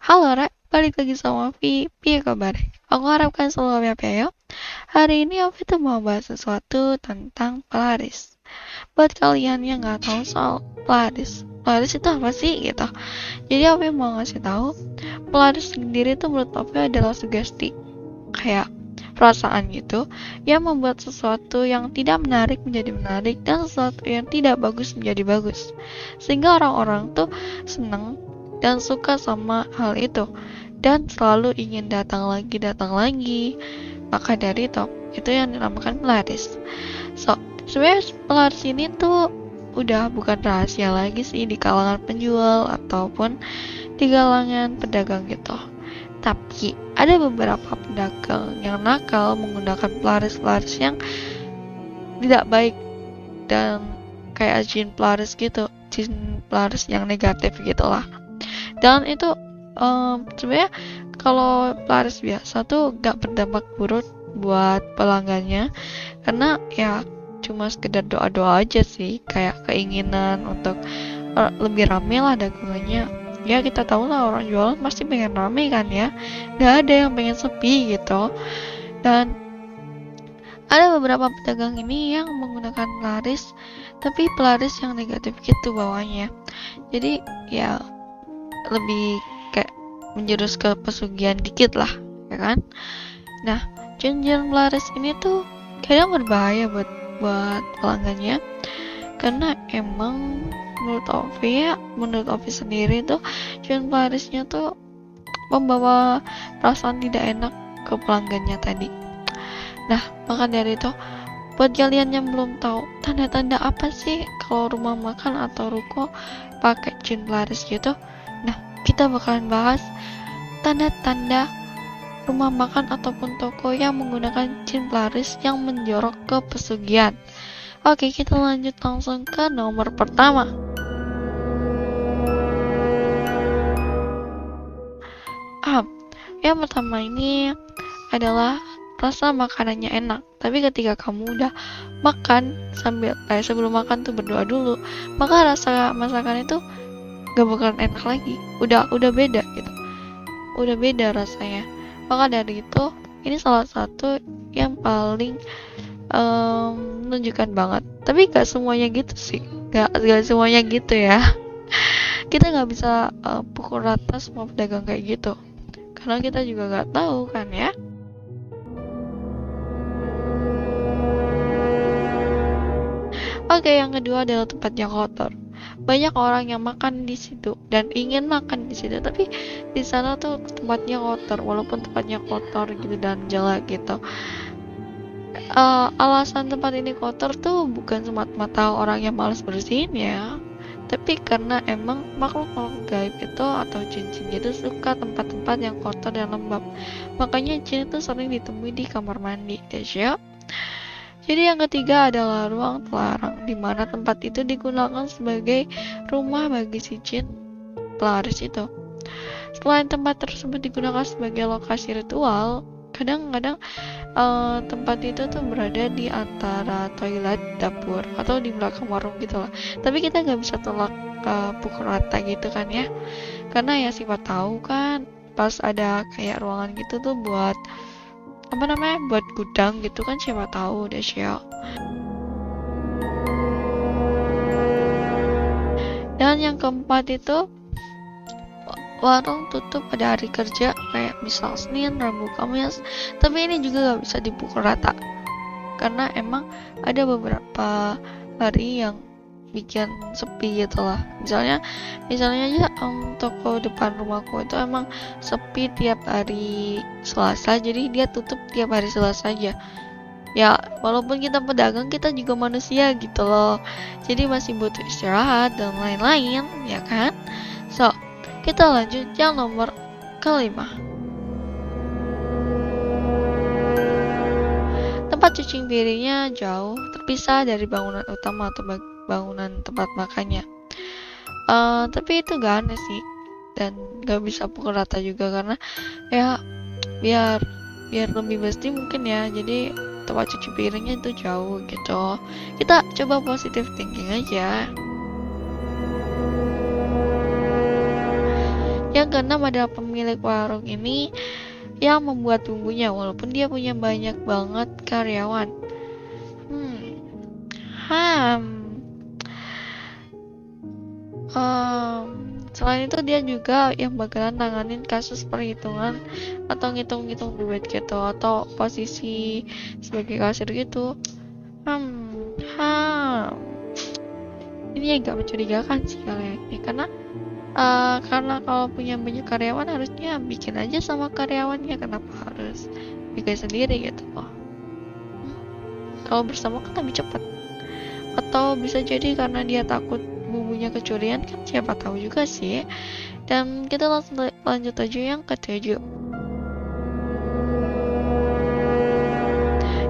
Halo Rek, balik lagi sama Vi. Piye kabar? Aku harapkan selalu happy ya. Hari ini Ovi tuh mau bahas sesuatu tentang pelaris. Buat kalian yang nggak tahu soal pelaris itu apa sih gitu. Jadi Ovi mau ngasih tahu, pelaris sendiri tuh menurut Ovi adalah sugesti, kayak perasaan gitu, yang membuat sesuatu yang tidak menarik menjadi menarik dan sesuatu yang tidak bagus menjadi bagus. Sehingga orang-orang tuh seneng dan suka sama hal itu dan selalu ingin datang lagi. Maka dari itu yang dinamakan pelaris. Sebenarnya pelaris ini tuh udah bukan rahasia lagi sih di kalangan penjual ataupun di kalangan pedagang gitu. Tapi ada beberapa pedagang yang nakal menggunakan pelaris-pelaris yang tidak baik dan kayak jin pelaris gitu, jin pelaris yang negatif gitulah. Dan itu sebenarnya kalau pelaris biasa tuh gak berdampak buruk buat pelanggannya, karena ya cuma sekedar doa-doa aja sih, kayak keinginan untuk lebih rame lah dagangannya. Ya kita tahu lah, orang jualan pasti pengen rame kan ya, gak ada yang pengen sepi gitu. Dan ada beberapa pedagang ini yang menggunakan pelaris, tapi pelaris yang negatif gitu bawahnya. Jadi ya lebih kayak menjurus ke pesugihan dikit lah, ya kan? Nah, jin-jin pelaris ini tuh kadang berbahaya buat pelanggannya, karena emang menurut Ovi sendiri tuh jin pelarisnya tuh membawa perasaan tidak enak ke pelanggannya tadi. Nah, maka dari itu, buat kalian yang belum tahu tanda-tanda apa sih kalau rumah makan atau ruko pakai jin pelaris gitu, nah kita bakalan bahas tanda-tanda rumah makan ataupun toko yang menggunakan jin pelaris yang menjorok ke pesugihan. Oke, kita lanjut langsung ke nomor pertama. Yang pertama ini adalah rasa makanannya enak, tapi ketika kamu udah makan sebelum makan tuh berdoa dulu, maka rasa masakan itu gak bakalan enak lagi. Udah beda gitu, udah beda rasanya. Maka dari itu, ini salah satu yang paling menunjukkan banget. Tapi gak semuanya gitu sih, gak semuanya gitu ya. Kita gak bisa pukul rata semua pedagang kayak gitu, karena kita juga gak tahu kan ya. Oke, yang kedua adalah tempatnya kotor. Banyak orang yang makan di situ dan ingin makan di situ, tapi di sana tuh tempatnya kotor, walaupun tempatnya kotor gitu dan jelek gitu. Alasan tempat ini kotor tuh bukan semata-mata orang yang malas bersihin ya, tapi karena emang makhluk-makhluk gaib itu atau jin-jin gitu suka tempat-tempat yang kotor dan lembab. Makanya jin itu sering ditemui di kamar mandi, guys ya. Jadi yang ketiga adalah ruang terlarang, di mana tempat itu digunakan sebagai rumah bagi si jin pelaris itu. Selain tempat tersebut digunakan sebagai lokasi ritual, kadang-kadang tempat itu tuh berada di antara toilet, dapur, atau di belakang warung gitu lah. Tapi kita nggak bisa tolak pukul rata gitu kan ya, karena ya siapa tahu kan pas ada kayak ruangan gitu tuh buat buat gudang gitu kan, siapa tahu deh ya. Dan yang keempat itu, warung tutup pada hari kerja kayak misal Senin, Rabu, Kamis. Tapi ini juga gak bisa dipukul rata, karena emang ada beberapa hari yang bikin sepi gitu lah. Misalnya aja toko depan rumahku itu emang sepi tiap hari Selasa, jadi dia tutup tiap hari Selasa aja. Ya walaupun kita pedagang, kita juga manusia gitu loh, jadi masih butuh istirahat dan lain-lain ya kan. Kita lanjut yang nomor kelima. Tempat cuci piringnya jauh terpisah dari bangunan utama atau bangunan tempat makannya. Tapi itu gak aneh sih, dan gak bisa pukul rata juga, karena ya biar lebih pasti mungkin ya. Jadi tempat cuci piringnya itu jauh gitu. Kita coba positive thinking aja. Yang keenam adalah pemilik warung ini yang membuat bumbunya walaupun dia punya banyak banget karyawan. Hmm. Hmm. Selain itu dia juga yang bakalan nanganin kasus perhitungan atau ngitung-ngitung duit gitu atau posisi sebagai kasir gitu. Hmm, ini agak mencurigakan sih kayaknya karena kalau punya banyak karyawan harusnya bikin aja sama karyawannya, kenapa harus bikin sendiri gitu loh. Kalau bersama kan lebih cepat. Atau bisa jadi karena dia takut bumbunya kecurian, kan siapa tahu juga sih. Dan kita langsung lanjut aja yang ketujuh.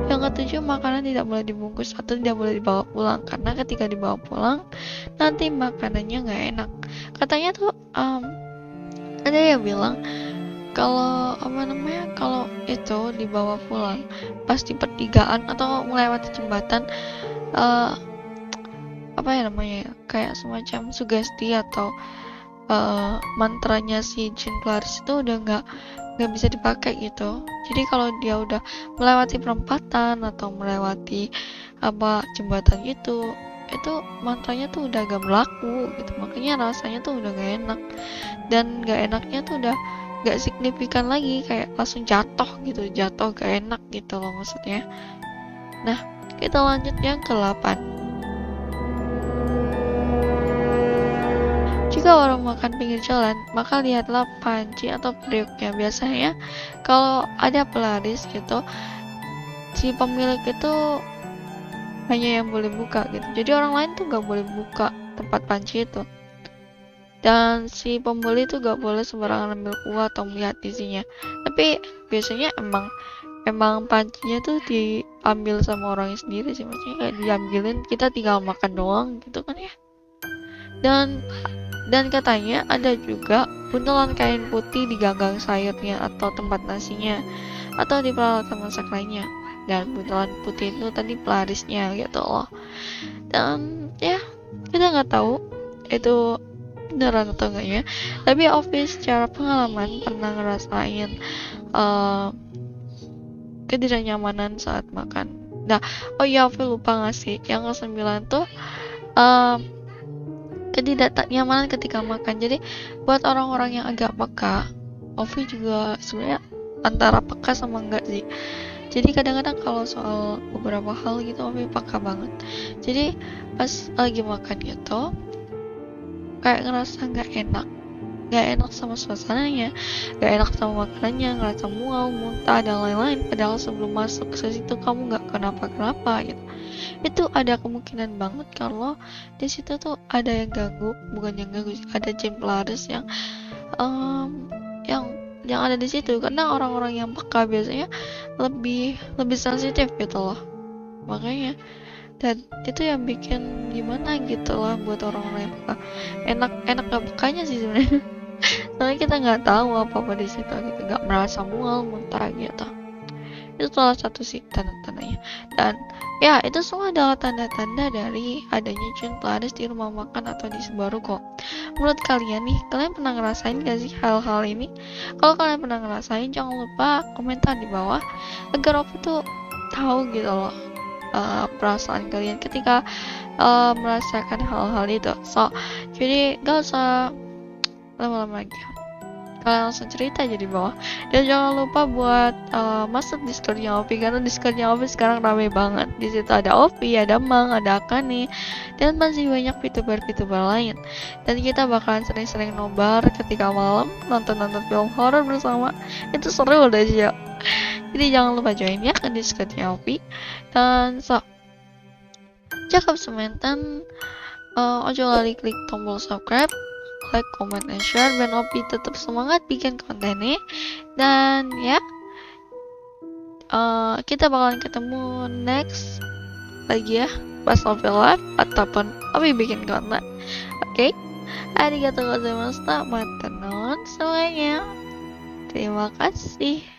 Yang ketujuh, makanan tidak boleh dibungkus atau tidak boleh dibawa pulang, karena ketika dibawa pulang nanti makanannya nggak enak. Katanya tuh ada yang bilang kalau kalau itu dibawa pulang pas di pertigaan atau melewati jembatan, kayak semacam sugesti atau mantranya si jin pelaris itu udah nggak bisa dipakai gitu. Jadi kalau dia udah melewati perempatan atau melewati jembatan itu mantranya tuh udah gak berlaku gitu. Makanya rasanya tuh udah gak enak, dan gak enaknya tuh udah gak signifikan lagi, kayak langsung jatuh gak enak gitu loh maksudnya. Nah, kita lanjut yang ke-8. Jika orang makan pinggir jalan, maka lihatlah panci atau periuknya. Biasanya kalau ada pelaris gitu, si pemilik itu hanya yang boleh buka gitu. Jadi orang lain tuh gak boleh buka tempat panci itu. Dan si pembeli tuh gak boleh sembarangan ambil uang atau melihat isinya. Tapi biasanya emang pancinya tuh diambil sama orangnya sendiri sih, maksudnya kayak diambilin, kita tinggal makan doang gitu kan ya. Dan katanya ada juga buntelan kain putih di ganggang sayurnya atau tempat nasinya atau di peralatan masak lainnya. Dan buntelan putih itu tadi pelarisnya gitu loh. Dan ya, kita nggak tahu itu beneran atau enggaknya, tapi Ovi secara pengalaman pernah ngerasain ketidaknyamanan saat makan. Nah, oh iya, Ovi lupa ngasih yang ke-9 tuh ketidaknyamanan ketika makan. Jadi buat orang-orang yang agak peka, Ovi juga sebenarnya antara peka sama enggak sih. Jadi kadang-kadang kalau soal beberapa hal gitu Ovi peka banget. Jadi pas lagi makan gitu kayak ngerasa nggak enak sama suasananya, nggak enak sama makanannya, ngerasa mual, muntah dan lain-lain. Padahal sebelum masuk ke situ kamu nggak kenapa-kenapa gitu. Itu ada kemungkinan banget kalau di situ tuh ada yang ganggu, bukan yang ganggu, ada jin pelaris yang ada di situ. Karena orang-orang yang peka biasanya lebih sensitif gitu loh. Makanya, dan itu yang bikin gimana gitu lah buat orang-orang yang peka. Enak gak pekanya sih sebenarnya. Soalnya kita nggak tahu apa di situ gitu, nggak merasa mual, muntah gitu. Itu salah satu sih tanda-tandanya. Dan ya, itu semua adalah tanda-tanda dari adanya jin pelaris di rumah makan atau di sebuah ruko. Menurut kalian nih, kalian pernah ngerasain gak sih hal-hal ini? Kalau kalian pernah ngerasain, jangan lupa komentar di bawah agar aku tuh tahu gitu loh perasaan kalian ketika merasakan hal-hal itu. Jadi gak usah lama-lama lagi, kalian langsung cerita aja di bawah. Dan jangan lupa buat masuk Discordnya Ovi, karena Discordnya Ovi sekarang rame banget. Di situ ada Ovi, ada Mang, ada Akane, dan masih banyak VTuber lain. Dan kita bakalan sering-sering nobar ketika malam, nonton film horor bersama. Itu seru deh sih ya. Jadi jangan lupa join ya ke Discordnya Ovi. Dan cakap sementan, ojo lali klik tombol subscribe, like, comment, and share. Ben Opi tetap semangat bikin kontennya. Dan ya, kita bakalan ketemu next lagi ya, pas Opi live ataupun Opi bikin konten. Oke, arigatou gozaimashita, mata non semuanya. Terima kasih.